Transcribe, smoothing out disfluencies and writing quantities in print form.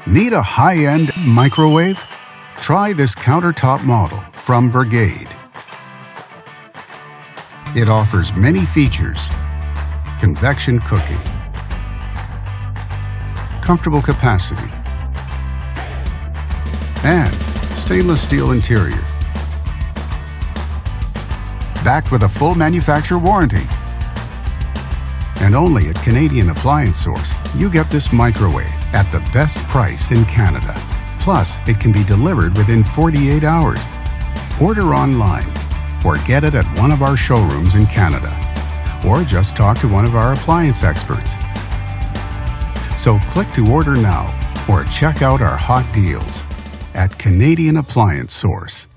Need a high-end microwave? Try this countertop model from Brigade. It offers many features: convection cooking, comfortable capacity, and stainless steel interior. Backed with a full manufacturer warranty. And only at Canadian Appliance Source, you get this microwave at the best price in Canada. Plus, it can be delivered within 48 hours. Order online or get it at one of our showrooms in Canada. Or just talk to one of our appliance experts. So click to order now or check out our hot deals at Canadian Appliance Source.